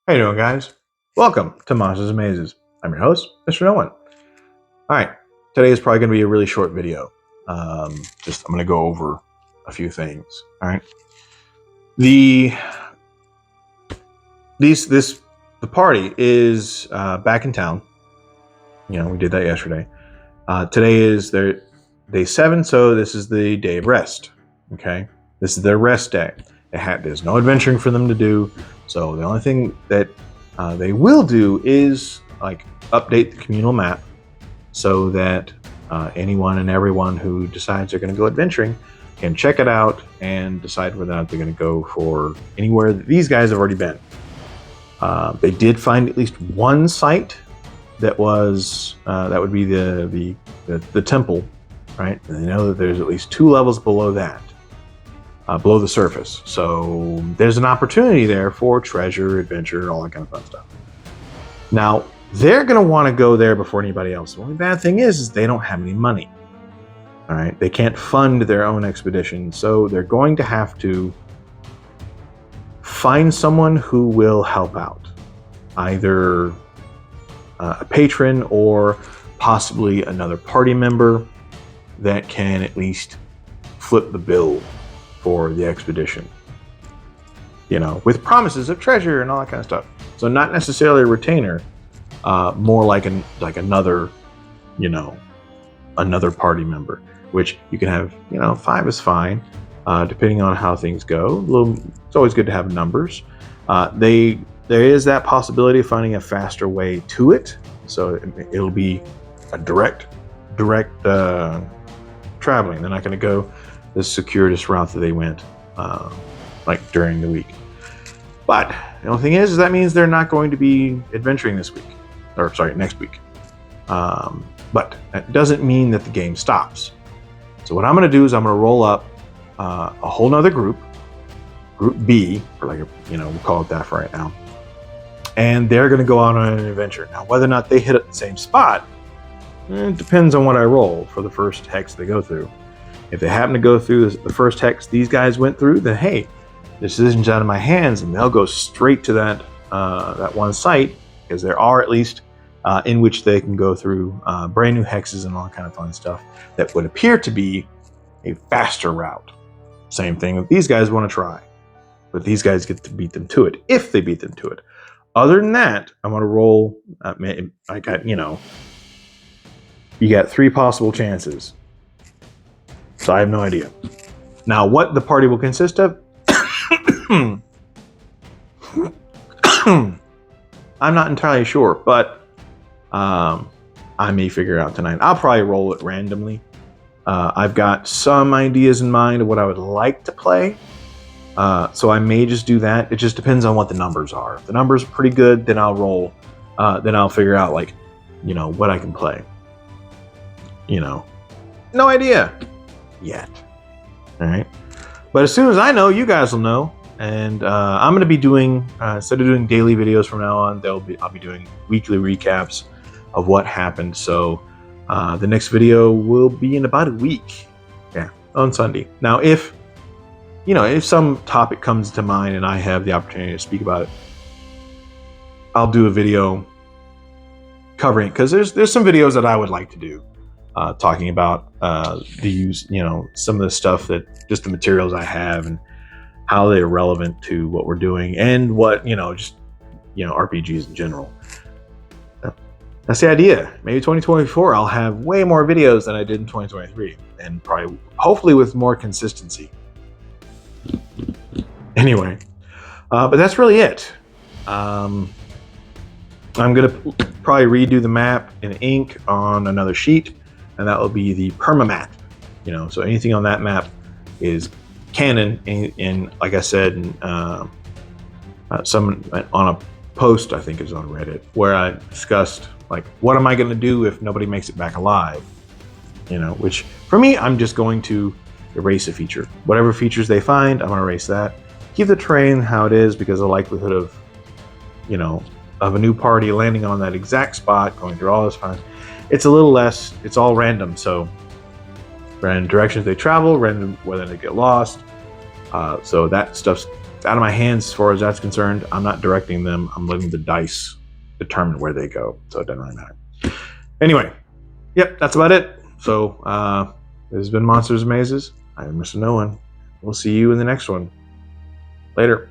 How you doing, guys? Welcome to Monsters and Mazes. I'm your host, Mr. No One. All right, today is probably going to be a really short video. I'm going to go over a few things. All right, the party is back in town. You know, we did that yesterday. Today is their day 7, so this is the day of rest. Okay, this is their rest day. There's no adventuring for them to do. So the only thing that they will do is like update the communal map so that anyone and everyone who decides they're going to go adventuring can check it out and decide whether or not they're going to go for anywhere that these guys have already been. They did find at least one site that was that would be the temple, right? And they know that there's at least 2 levels below that. Below the surface. So there's an opportunity there for treasure, adventure, all that kind of fun stuff. Now, they're going to want to go there before anybody else. The only bad thing is they don't have any money. All right, they can't fund their own expedition, so they're going to have to find someone who will help out. Either a patron or possibly another party member that can at least flip the bill for the expedition, you know, with promises of treasure and all that kind of stuff. So not necessarily a retainer, more like another, you know, another party member, which you can have, you know, 5 is fine, depending on how things go. It's always good to have numbers. There is that possibility of finding a faster way to it, so it'll be a direct traveling. They're not going to go the circuitous route that they went like during the week. But the only thing is that means they're not going to be adventuring this week, or sorry, next week. But that doesn't mean that the game stops. So what I'm going to do is I'm going to roll up a whole nother group B, for like we'll call it that for right now, and they're going to go out on an adventure. Now, whether or not they hit at the same spot, it depends on what I roll for the first hex they go through. If they happen to go through the first hex these guys went through, then hey, the decision's out of my hands, and they'll go straight to that one site, because there are at least in which they can go through brand new hexes and all kind of fun stuff that would appear to be a faster route. Same thing if these guys want to try, but these guys get to beat them to it if they beat them to it. Other than that, I'm going to roll. I got, you got 3 possible chances. So I have no idea. Now, what the party will consist of, I'm not entirely sure, but I may figure it out tonight. I'll probably roll it randomly. I've got some ideas in mind of what I would like to play, so I may just do that. It just depends on what the numbers are. If the numbers are pretty good, then I'll roll. Then I'll figure out, like, what I can play. No idea yet. All right, but as soon as I know, you guys will know. And I'm going to be doing, instead of doing daily videos from now on, I'll be doing weekly recaps of what happened. So the next video will be in about a week, on Sunday. Now, if some topic comes to mind and I have the opportunity to speak about it, I'll do a video covering it, because there's some videos that I would like to do. Talking about the use, some of the stuff that just the materials I have and how they're relevant to what we're doing and what, RPGs in general. That's the idea. Maybe 2024, I'll have way more videos than I did in 2023, and probably, hopefully, with more consistency. Anyway, but that's really it. I'm going to probably redo the map in ink on another sheet, and that will be the permamat. So anything on that map is canon. And like I said, someone on a post, I think it was on Reddit, where I discussed, like, what am I going to do if nobody makes it back alive? Which for me, I'm just going to erase a feature. Whatever features they find, I'm going to erase that. Keep the terrain how it is, because the likelihood of, of a new party landing on that exact spot, going through all this fun, it's a little less, it's all random. So random directions they travel, random whether they get lost. So that stuff's It's out of my hands as far as that's concerned. I'm not directing them. I'm letting the dice determine where they go. So it doesn't really matter. Anyway, yep, that's about it. So this has been Monsters and Mazes. I am Mr. Nolan. We'll see you in the next one. Later.